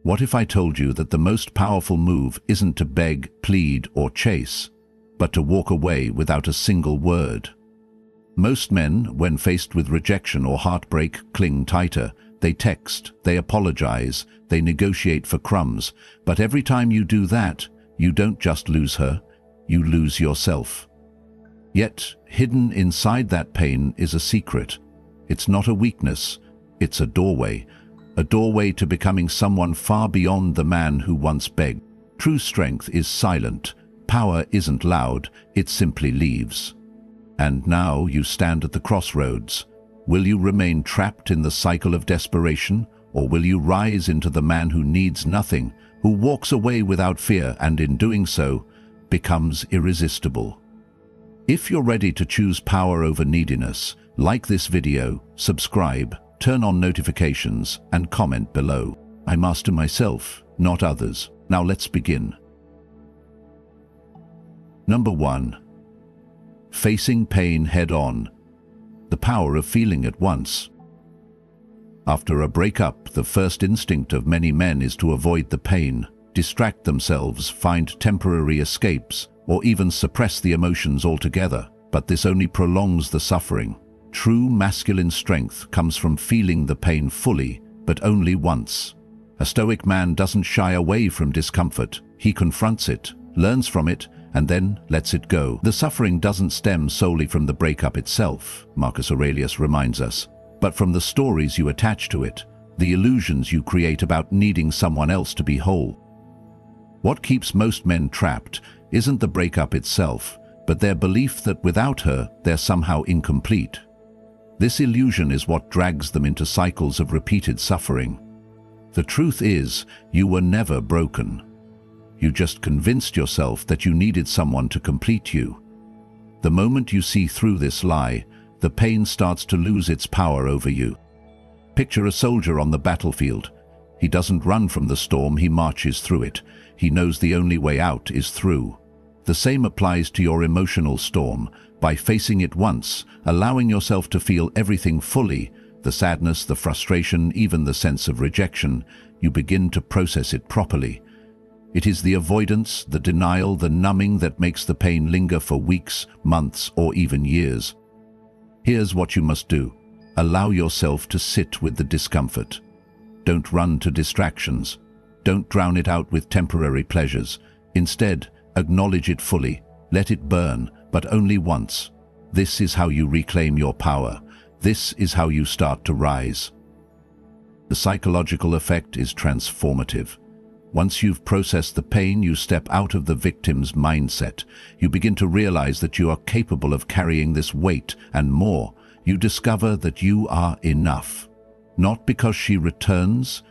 What if I told you that the most powerful move isn't to beg, plead, or chase, but to walk away without a single word? Most men, when faced with rejection or heartbreak, cling tighter. They text, they apologize, they negotiate for crumbs. But every time you do that, you don't just lose her, you lose yourself. Yet, hidden inside that pain is a secret. It's not a weakness, it's a doorway to becoming someone far beyond the man who once begged. True strength is silent. Power isn't loud, it simply leaves. And now you stand at the crossroads. Will you remain trapped in the cycle of desperation, or will you rise into the man who needs nothing, who walks away without fear and in doing so, becomes irresistible? If you're ready to choose power over neediness, like this video, subscribe, turn on notifications, and comment below. I master myself, not others. Now let's begin. Number 1. Facing pain head-on. The power of feeling at once. After a breakup, the first instinct of many men is to avoid the pain, distract themselves, find temporary escapes, or even suppress the emotions altogether. But this only prolongs the suffering. True masculine strength comes from feeling the pain fully, but only once. A Stoic man doesn't shy away from discomfort. He confronts it, learns from it, and then lets it go. The suffering doesn't stem solely from the breakup itself, Marcus Aurelius reminds us, but from the stories you attach to it, the illusions you create about needing someone else to be whole. What keeps most men trapped isn't the breakup itself, but their belief that without her, they're somehow incomplete. This illusion is what drags them into cycles of repeated suffering. The truth is, you were never broken. You just convinced yourself that you needed someone to complete you. The moment you see through this lie, the pain starts to lose its power over you. Picture a soldier on the battlefield. He doesn't run from the storm, he marches through it. He knows the only way out is through. The same applies to your emotional storm. By facing it once, allowing yourself to feel everything fully, the sadness, the frustration, even the sense of rejection, you begin to process it properly. It is the avoidance, the denial, the numbing that makes the pain linger for weeks, months, or even years. Here's what you must do. Allow yourself to sit with the discomfort. Don't run to distractions. Don't drown it out with temporary pleasures. Instead, acknowledge it fully. Let it burn, but only once. This is how you reclaim your power. This is how you start to rise. The psychological effect is transformative. Once you've processed the pain, you step out of the victim's mindset. You begin to realize that you are capable of carrying this weight and more. You discover that you are enough. Not because she returns,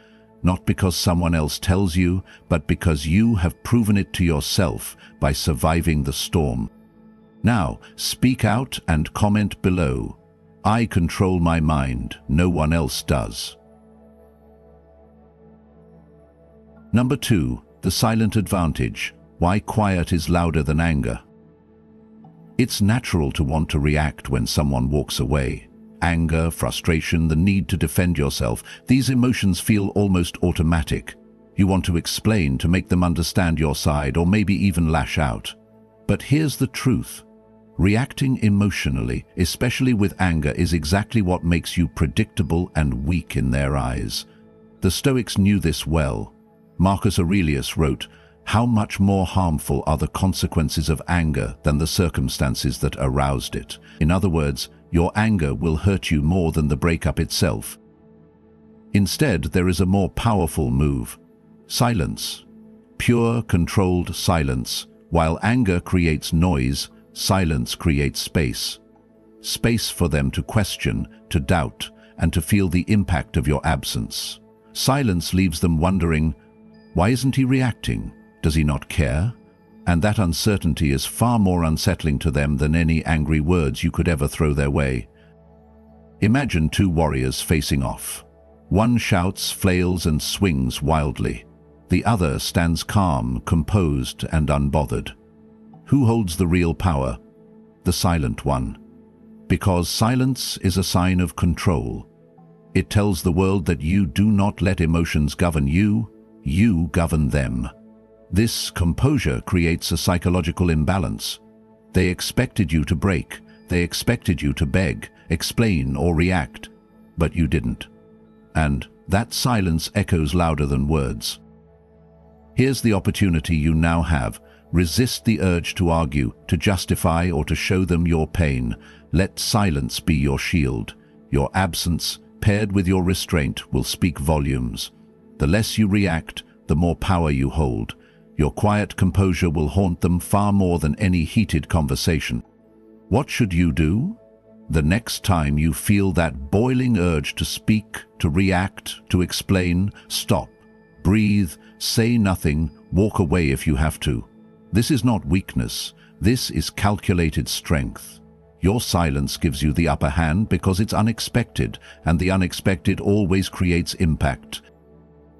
not because someone else tells you, but because you have proven it to yourself by surviving the storm. Now, speak out and comment below. I control my mind, no one else does. Number 2, the silent advantage. Why quiet is louder than anger. It's natural to want to react when someone walks away. Anger, frustration, the need to defend yourself, these emotions feel almost automatic. You want to explain, to make them understand your side, or maybe even lash out. But here's the truth. Reacting emotionally, especially with anger, is exactly what makes you predictable and weak in their eyes. The Stoics knew this well. Marcus Aurelius wrote, "How much more harmful are the consequences of anger than the circumstances that aroused it?" In other words, your anger will hurt you more than the breakup itself. Instead, there is a more powerful move. Silence. Pure, controlled silence. While anger creates noise, silence creates space. Space for them to question, to doubt, and to feel the impact of your absence. Silence leaves them wondering, why isn't he reacting? Does he not care? And that uncertainty is far more unsettling to them than any angry words you could ever throw their way. Imagine two warriors facing off. One shouts, flails, and swings wildly. The other stands calm, composed, and unbothered. Who holds the real power? The silent one. Because silence is a sign of control. It tells the world that you do not let emotions govern you, you govern them. This composure creates a psychological imbalance. They expected you to break, they expected you to beg, explain or react, but you didn't. And that silence echoes louder than words. Here's the opportunity you now have. Resist the urge to argue, to justify or to show them your pain. Let silence be your shield. Your absence, paired with your restraint, will speak volumes. The less you react, the more power you hold. Your quiet composure will haunt them far more than any heated conversation. What should you do? The next time you feel that boiling urge to speak, to react, to explain, stop, breathe, say nothing, walk away if you have to. This is not weakness. This is calculated strength. Your silence gives you the upper hand because it's unexpected, and the unexpected always creates impact.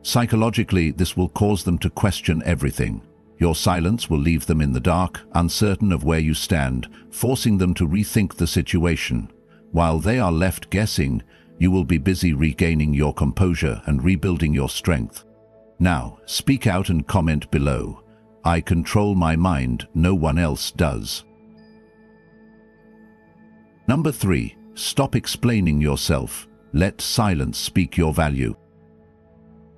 Psychologically, this will cause them to question everything. Your silence will leave them in the dark, uncertain of where you stand, forcing them to rethink the situation. While they are left guessing, you will be busy regaining your composure and rebuilding your strength. Now, speak out and comment below. I control my mind, no one else does. Number 3. Stop explaining yourself. Let silence speak your value.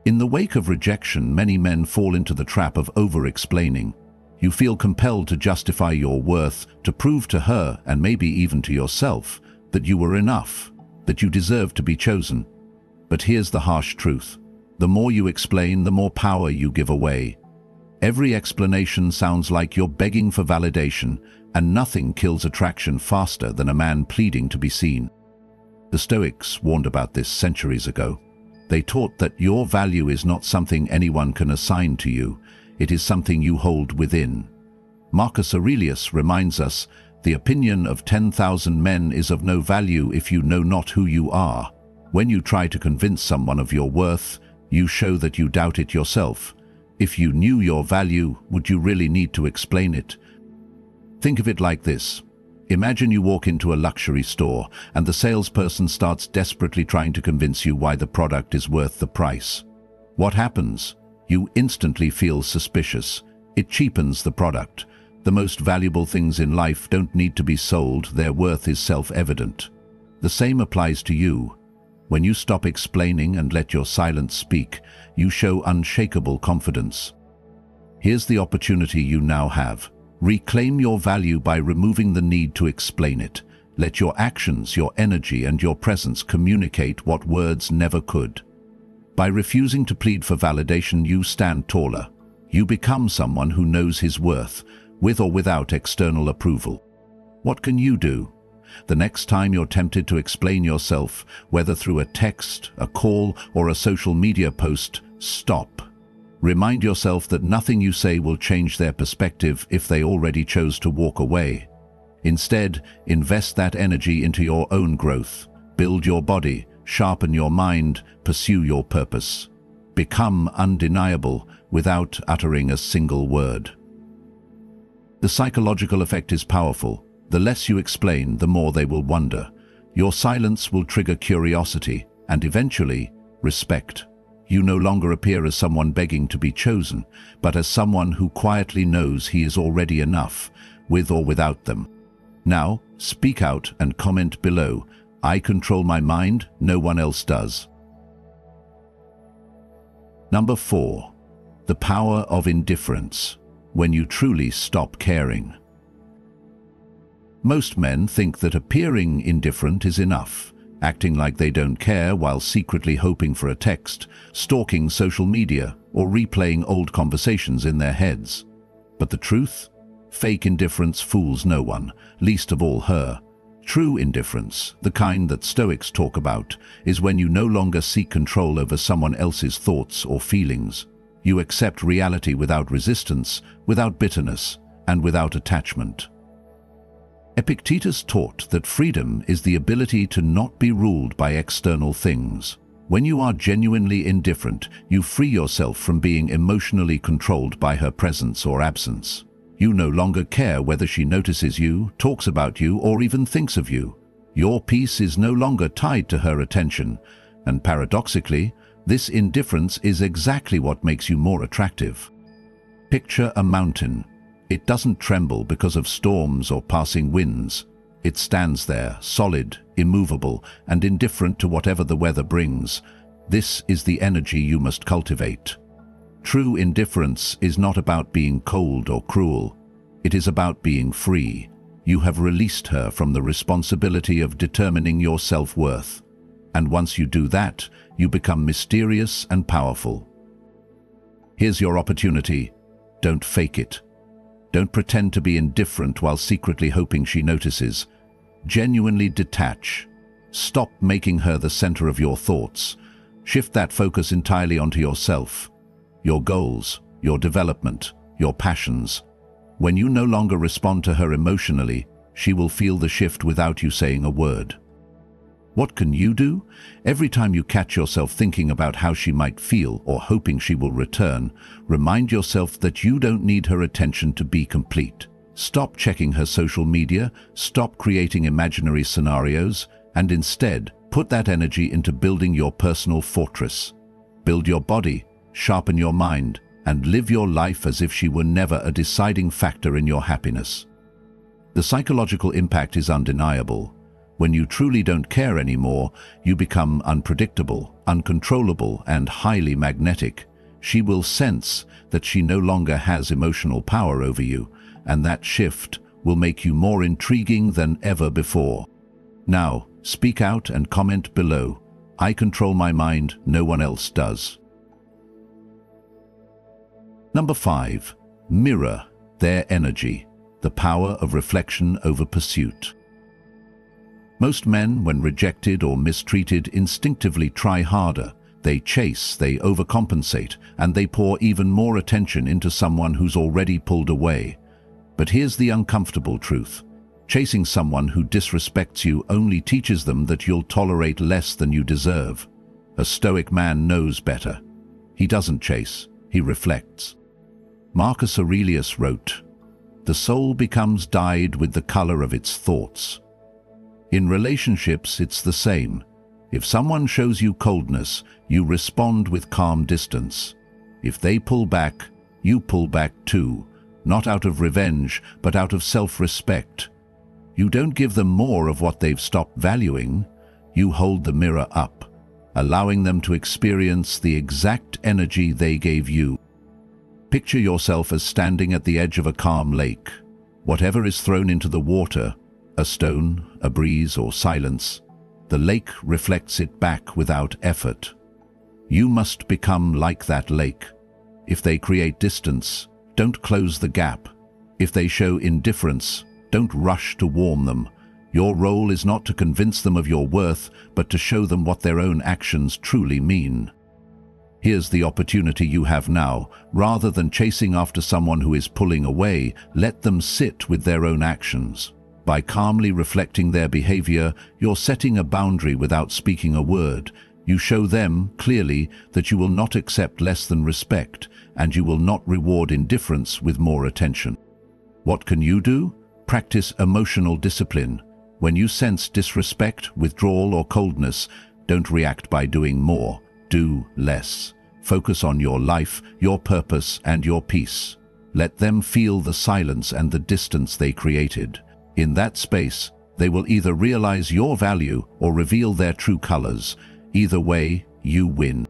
In the wake of rejection, many men fall into the trap of over-explaining. You feel compelled to justify your worth, to prove to her, and maybe even to yourself, that you were enough, that you deserve to be chosen. But here's the harsh truth. The more you explain, the more power you give away. Every explanation sounds like you're begging for validation, and nothing kills attraction faster than a man pleading to be seen. The Stoics warned about this centuries ago. They taught that your value is not something anyone can assign to you, it is something you hold within. Marcus Aurelius reminds us, the opinion of 10,000 men is of no value if you know not who you are. When you try to convince someone of your worth, you show that you doubt it yourself. If you knew your value, would you really need to explain it? Think of it like this. Imagine you walk into a luxury store and the salesperson starts desperately trying to convince you why the product is worth the price. What happens? You instantly feel suspicious. It cheapens the product. The most valuable things in life don't need to be sold, their worth is self-evident. The same applies to you. When you stop explaining and let your silence speak, you show unshakable confidence. Here's the opportunity you now have. Reclaim your value by removing the need to explain it. Let your actions, your energy, and your presence communicate what words never could. By refusing to plead for validation, you stand taller. You become someone who knows his worth, with or without external approval. What can you do? The next time you're tempted to explain yourself, whether through a text, a call, or a social media post, stop. Remind yourself that nothing you say will change their perspective if they already chose to walk away. Instead, invest that energy into your own growth. Build your body, sharpen your mind, pursue your purpose. Become undeniable without uttering a single word. The psychological effect is powerful. The less you explain, the more they will wonder. Your silence will trigger curiosity and eventually respect. You no longer appear as someone begging to be chosen, but as someone who quietly knows he is already enough, with or without them. Now, speak out and comment below. I control my mind, no one else does. Number 4. The power of indifference. When you truly stop caring. Most men think that appearing indifferent is enough. Acting like they don't care while secretly hoping for a text, stalking social media, or replaying old conversations in their heads. But the truth? Fake indifference fools no one, least of all her. True indifference, the kind that Stoics talk about, is when you no longer seek control over someone else's thoughts or feelings. You accept reality without resistance, without bitterness, and without attachment. Epictetus taught that freedom is the ability to not be ruled by external things. When you are genuinely indifferent, you free yourself from being emotionally controlled by her presence or absence. You no longer care whether she notices you, talks about you, or even thinks of you. Your peace is no longer tied to her attention, and paradoxically, This indifference is exactly what makes you more attractive. Picture a mountain. It doesn't tremble because of storms or passing winds. It stands there, solid, immovable, and indifferent to whatever the weather brings. This is the energy you must cultivate. True indifference is not about being cold or cruel. It is about being free. You have released her from the responsibility of determining your self-worth. And once you do that, you become mysterious and powerful. Here's your opportunity. Don't fake it. Don't pretend to be indifferent while secretly hoping she notices. Genuinely detach. Stop making her the center of your thoughts. Shift that focus entirely onto yourself, your goals, your development, your passions. When you no longer respond to her emotionally, she will feel the shift without you saying a word. What can you do? Every time you catch yourself thinking about how she might feel or hoping she will return, remind yourself that you don't need her attention to be complete. Stop checking her social media, stop creating imaginary scenarios, and instead, put that energy into building your personal fortress. Build your body, sharpen your mind, and live your life as if she were never a deciding factor in your happiness. The psychological impact is undeniable. When you truly don't care anymore, you become unpredictable, uncontrollable, and highly magnetic. She will sense that she no longer has emotional power over you, and that shift will make you more intriguing than ever before. Now, speak out and comment below. I control my mind, no one else does. Number 5. Mirror their energy, the power of reflection over pursuit. Most men, when rejected or mistreated, instinctively try harder. They chase, they overcompensate, and they pour even more attention into someone who's already pulled away. But here's the uncomfortable truth. Chasing someone who disrespects you only teaches them that you'll tolerate less than you deserve. A Stoic man knows better. He doesn't chase, he reflects. Marcus Aurelius wrote, "The soul becomes dyed with the color of its thoughts." In relationships, it's the same. If someone shows you coldness, you respond with calm distance. If they pull back, you pull back too, not out of revenge, but out of self-respect. You don't give them more of what they've stopped valuing. You hold the mirror up, allowing them to experience the exact energy they gave you. Picture yourself as standing at the edge of a calm lake. Whatever is thrown into the water, a stone, a breeze, or silence, the lake reflects it back without effort. You must become like that lake. If they create distance, don't close the gap. If they show indifference, don't rush to warm them. Your role is not to convince them of your worth, but to show them what their own actions truly mean. Here's the opportunity you have now. Rather than chasing after someone who is pulling away, let them sit with their own actions. By calmly reflecting their behavior, you're setting a boundary without speaking a word. You show them, clearly, that you will not accept less than respect, and you will not reward indifference with more attention. What can you do? Practice emotional discipline. When you sense disrespect, withdrawal, or coldness, don't react by doing more. Do less. Focus on your life, your purpose, and your peace. Let them feel the silence and the distance they created. In that space, they will either realize your value or reveal their true colors. Either way, you win.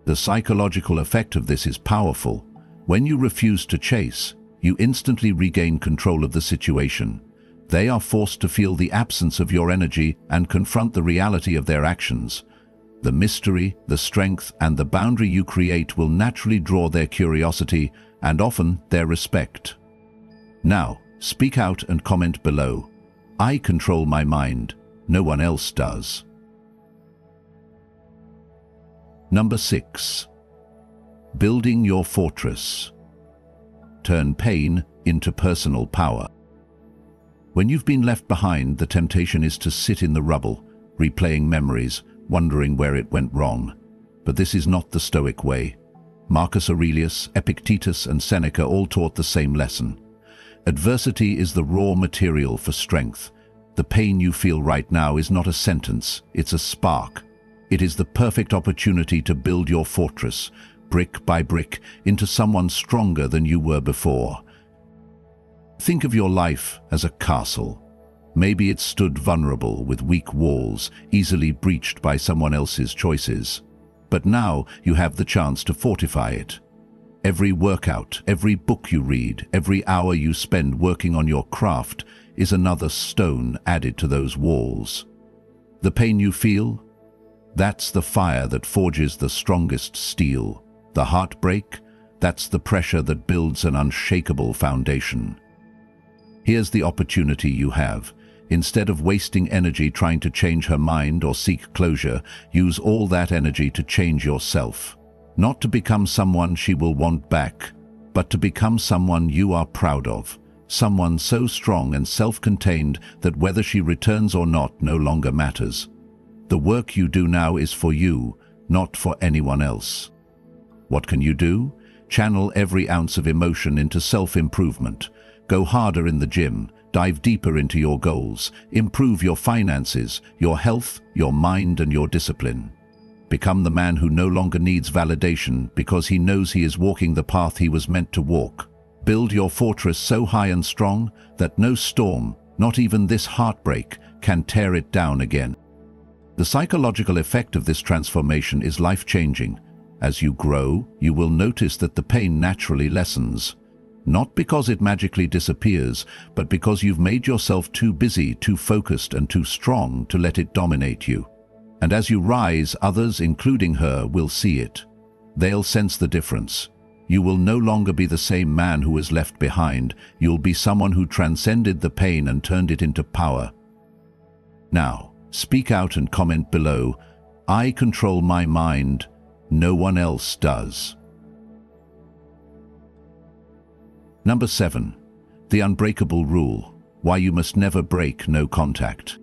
The psychological effect of this is powerful. When you refuse to chase, you instantly regain control of the situation. They are forced to feel the absence of your energy and confront the reality of their actions. The mystery, the strength, and the boundary you create will naturally draw their curiosity and often their respect. Now, speak out and comment below. I control my mind, no one else does. Number 6. Building your fortress. Turn pain into personal power. When you've been left behind, the temptation is to sit in the rubble, replaying memories, wondering where it went wrong. But this is not the Stoic way. Marcus Aurelius, Epictetus, and Seneca all taught the same lesson. Adversity is the raw material for strength. The pain you feel right now is not a sentence, it's a spark. It is the perfect opportunity to build your fortress, brick by brick, into someone stronger than you were before. Think of your life as a castle. Maybe it stood vulnerable with weak walls, easily breached by someone else's choices. But now you have the chance to fortify it. Every workout, every book you read, every hour you spend working on your craft is another stone added to those walls. The pain you feel? That's the fire that forges the strongest steel. The heartbreak? That's the pressure that builds an unshakable foundation. Here's the opportunity you have. Instead of wasting energy trying to change her mind or seek closure, use all that energy to change yourself. Not to become someone she will want back, but to become someone you are proud of. Someone so strong and self-contained that whether she returns or not no longer matters. The work you do now is for you, not for anyone else. What can you do? Channel every ounce of emotion into self-improvement. Go harder in the gym. Dive deeper into your goals. Improve your finances, your health, your mind, and your discipline. Become the man who no longer needs validation because he knows he is walking the path he was meant to walk. Build your fortress so high and strong that no storm, not even this heartbreak, can tear it down again. The psychological effect of this transformation is life-changing. As you grow, you will notice that the pain naturally lessens. Not because it magically disappears, but because you've made yourself too busy, too focused, and too strong to let it dominate you. And as you rise, others, including her, will see it. They'll sense the difference. You will no longer be the same man who was left behind. You'll be someone who transcended the pain and turned it into power. Now, speak out and comment below. I control my mind. No one else does. Number 7. The Unbreakable Rule. Why you must never break no contact.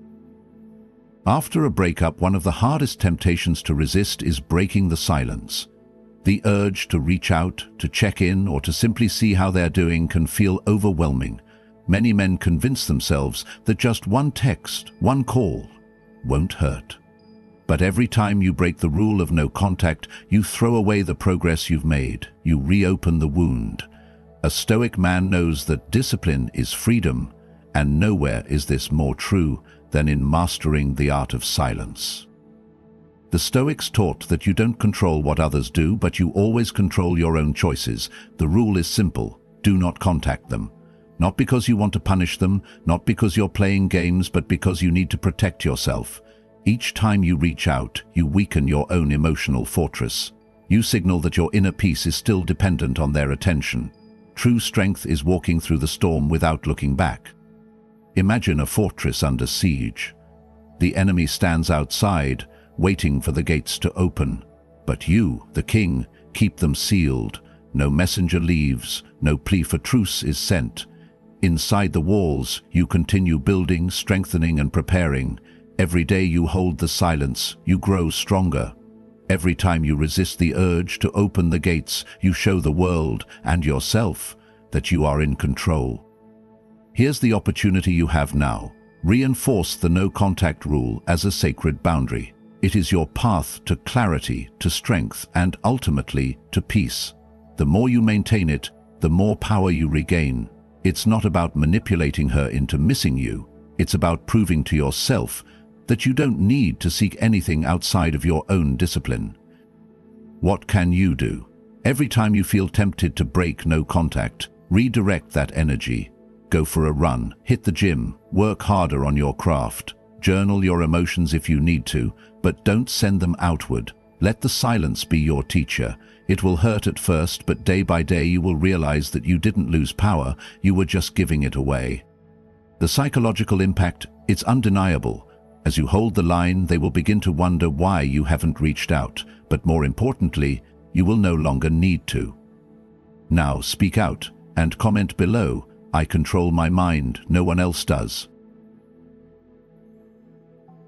After a breakup, one of the hardest temptations to resist is breaking the silence. The urge to reach out, to check in, or to simply see how they're doing can feel overwhelming. Many men convince themselves that just one text, one call, won't hurt. But every time you break the rule of no contact, you throw away the progress you've made. You reopen the wound. A Stoic man knows that discipline is freedom, and nowhere is this more true than in mastering the art of silence. The Stoics taught that you don't control what others do, but you always control your own choices. The rule is simple: do not contact them. Not because you want to punish them, not because you're playing games, but because you need to protect yourself. Each time you reach out, you weaken your own emotional fortress. You signal that your inner peace is still dependent on their attention. True strength is walking through the storm without looking back. Imagine a fortress under siege. The enemy stands outside, waiting for the gates to open. But you, the king, keep them sealed. No messenger leaves, no plea for truce is sent. Inside the walls, you continue building, strengthening, and preparing. Every day you hold the silence, you grow stronger. Every time you resist the urge to open the gates, you show the world and yourself that you are in control. Here's the opportunity you have now. Reinforce the no-contact rule as a sacred boundary. It is your path to clarity, to strength, and ultimately to peace. The more you maintain it, the more power you regain. It's not about manipulating her into missing you. It's about proving to yourself that you don't need to seek anything outside of your own discipline. What can you do? Every time you feel tempted to break no contact, redirect that energy. Go for a run, hit the gym, work harder on your craft. Journal your emotions if you need to, but don't send them outward. Let the silence be your teacher. It will hurt at first, but day by day you will realize that you didn't lose power, you were just giving it away. The psychological impact, it's undeniable. As you hold the line, they will begin to wonder why you haven't reached out, but more importantly, you will no longer need to. Now speak out and comment below. I control my mind, no one else does.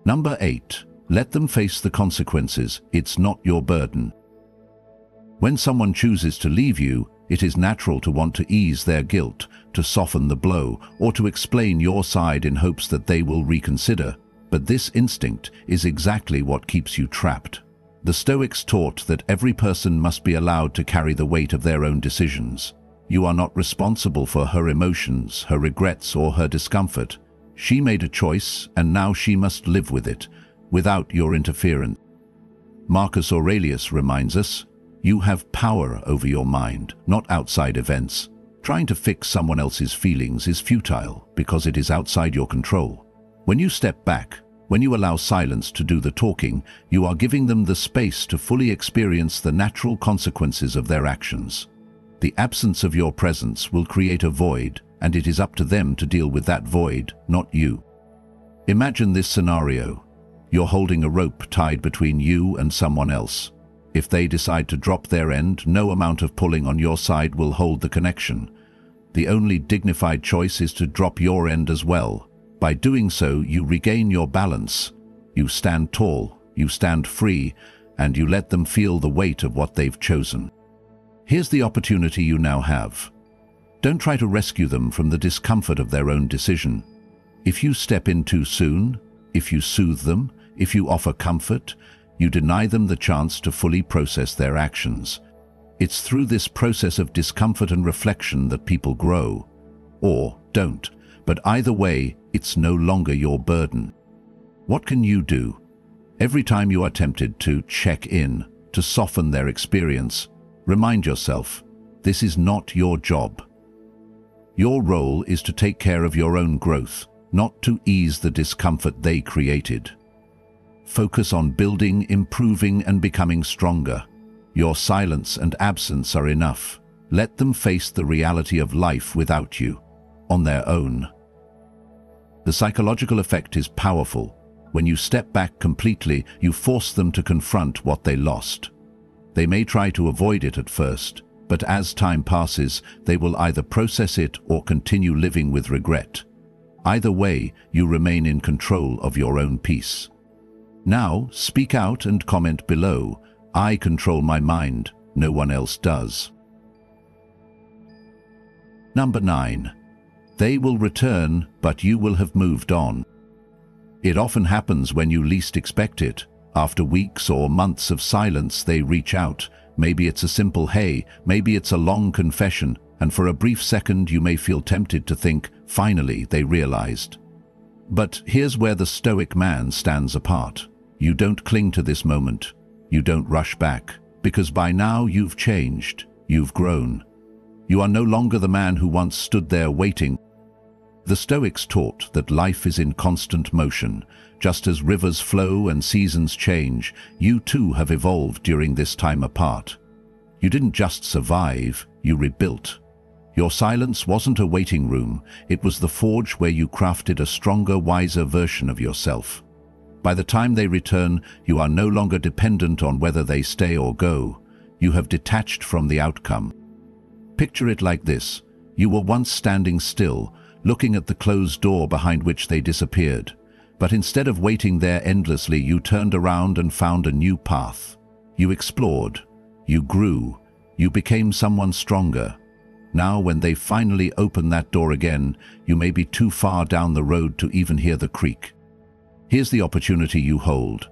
Number 8. Let them face the consequences. It's not your burden. When someone chooses to leave you, it is natural to want to ease their guilt, to soften the blow, or to explain your side in hopes that they will reconsider. But this instinct is exactly what keeps you trapped. The Stoics taught that every person must be allowed to carry the weight of their own decisions. You are not responsible for her emotions, her regrets, or her discomfort. She made a choice, and now she must live with it, without your interference. Marcus Aurelius reminds us, you have power over your mind, not outside events. Trying to fix someone else's feelings is futile because it is outside your control. When you step back, when you allow silence to do the talking, you are giving them the space to fully experience the natural consequences of their actions. The absence of your presence will create a void, and it is up to them to deal with that void, not you. Imagine this scenario. You're holding a rope tied between you and someone else. If they decide to drop their end, no amount of pulling on your side will hold the connection. The only dignified choice is to drop your end as well. By doing so, you regain your balance. You stand tall, you stand free, and you let them feel the weight of what they've chosen. Here's the opportunity you now have. Don't try to rescue them from the discomfort of their own decision. If you step in too soon, if you soothe them, if you offer comfort, you deny them the chance to fully process their actions. It's through this process of discomfort and reflection that people grow. Or don't. But either way, it's no longer your burden. What can you do? Every time you are tempted to check in, to soften their experience, remind yourself, this is not your job. Your role is to take care of your own growth, not to ease the discomfort they created. Focus on building, improving, and becoming stronger. Your silence and absence are enough. Let them face the reality of life without you, on their own. The psychological effect is powerful. When you step back completely, you force them to confront what they lost. They may try to avoid it at first, but as time passes, they will either process it or continue living with regret. Either way, you remain in control of your own peace. Now, speak out and comment below. I control my mind, no one else does. Number 9. They will return, but you will have moved on. It often happens when you least expect it. After weeks or months of silence, they reach out. Maybe it's a simple hey, maybe it's a long confession, and for a brief second you may feel tempted to think, finally they realized. But here's where the Stoic man stands apart. You don't cling to this moment. You don't rush back, because by now you've changed, you've grown. You are no longer the man who once stood there waiting. The Stoics taught that life is in constant motion. Just as rivers flow and seasons change, you too have evolved during this time apart. You didn't just survive, you rebuilt. Your silence wasn't a waiting room, it was the forge where you crafted a stronger, wiser version of yourself. By the time they return, you are no longer dependent on whether they stay or go. You have detached from the outcome. Picture it like this. You were once standing still, looking at the closed door behind which they disappeared. But instead of waiting there endlessly, you turned around and found a new path. You explored. You grew. You became someone stronger. Now, when they finally open that door again, you may be too far down the road to even hear the creak. Here's the opportunity you hold.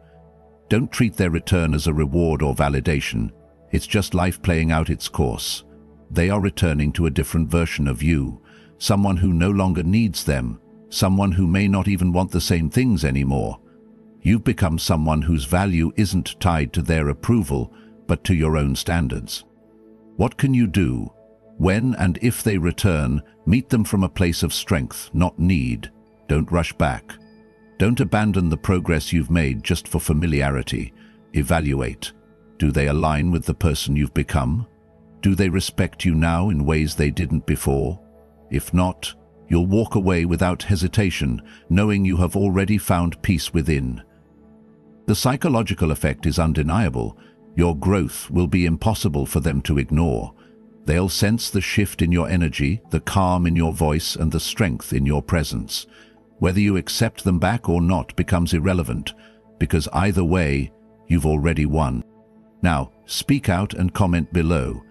Don't treat their return as a reward or validation. It's just life playing out its course. They are returning to a different version of you, someone who no longer needs them, someone who may not even want the same things anymore. You've become someone whose value isn't tied to their approval, but to your own standards. What can you do? When and if they return, meet them from a place of strength, not need. Don't rush back. Don't abandon the progress you've made just for familiarity. Evaluate. Do they align with the person you've become? Do they respect you now in ways they didn't before? If not, you'll walk away without hesitation, knowing you have already found peace within. The psychological effect is undeniable. Your growth will be impossible for them to ignore. They'll sense the shift in your energy, the calm in your voice, and the strength in your presence. Whether you accept them back or not becomes irrelevant, because either way, you've already won. Now, speak out and comment below.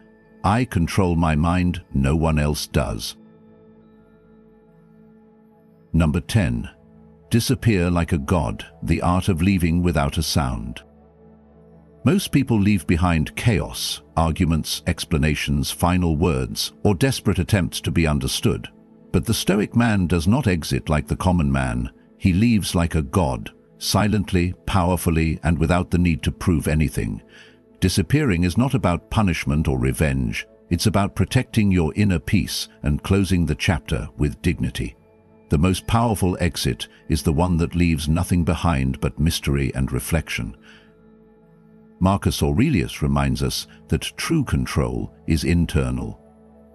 I control my mind, no one else does. Number 10. Disappear like a god, the art of leaving without a sound. Most people leave behind chaos, arguments, explanations, final words, or desperate attempts to be understood. But the Stoic man does not exit like the common man. He leaves like a god, silently, powerfully, and without the need to prove anything. Disappearing is not about punishment or revenge. It's about protecting your inner peace and closing the chapter with dignity. The most powerful exit is the one that leaves nothing behind but mystery and reflection. Marcus Aurelius reminds us that true control is internal.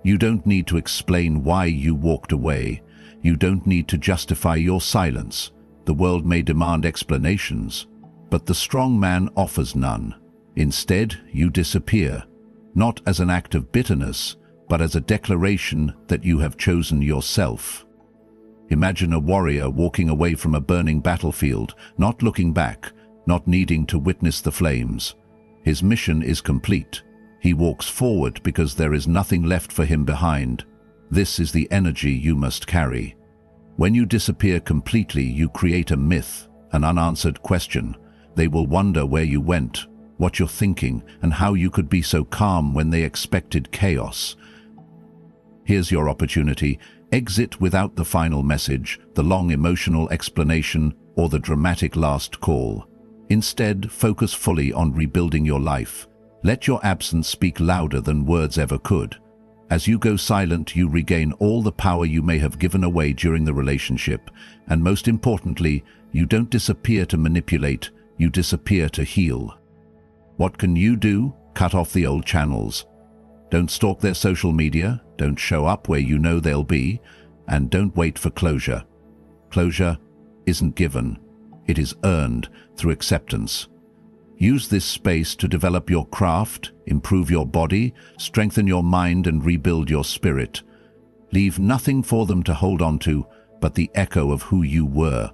You don't need to explain why you walked away. You don't need to justify your silence. The world may demand explanations, but the strong man offers none. Instead, you disappear, not as an act of bitterness, but as a declaration that you have chosen yourself. Imagine a warrior walking away from a burning battlefield, not looking back, not needing to witness the flames. His mission is complete. He walks forward because there is nothing left for him behind. This is the energy you must carry. When you disappear completely, you create a myth, an unanswered question. They will wonder where you went, what you're thinking, and how you could be so calm when they expected chaos. Here's your opportunity. Exit without the final message, the long emotional explanation, or the dramatic last call. Instead, focus fully on rebuilding your life. Let your absence speak louder than words ever could. As you go silent, you regain all the power you may have given away during the relationship. And most importantly, you don't disappear to manipulate, you disappear to heal. What can you do? Cut off the old channels. Don't stalk their social media, don't show up where you know they'll be, and don't wait for closure. Closure isn't given, it is earned through acceptance. Use this space to develop your craft, improve your body, strengthen your mind, and rebuild your spirit. Leave nothing for them to hold on to but the echo of who you were.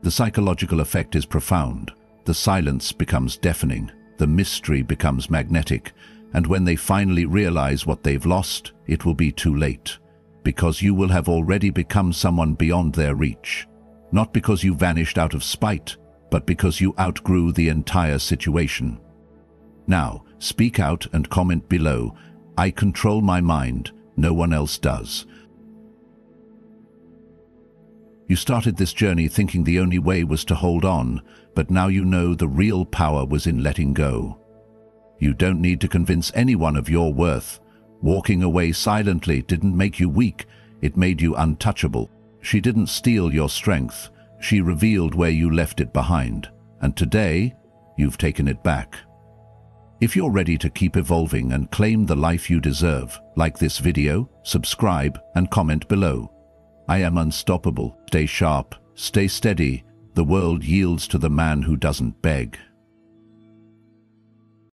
The psychological effect is profound. The silence becomes deafening, the mystery becomes magnetic, and when they finally realize what they've lost, it will be too late, because you will have already become someone beyond their reach. Not because you vanished out of spite, but because you outgrew the entire situation. Now, speak out and comment below. I control my mind, no one else does. You started this journey thinking the only way was to hold on, but now you know the real power was in letting go. You don't need to convince anyone of your worth. Walking away silently didn't make you weak, it made you untouchable. She didn't steal your strength. She revealed where you left it behind, and today, you've taken it back. If you're ready to keep evolving and claim the life you deserve, like this video, subscribe, and comment below. I am unstoppable. Stay sharp, stay steady. The world yields to the man who doesn't beg.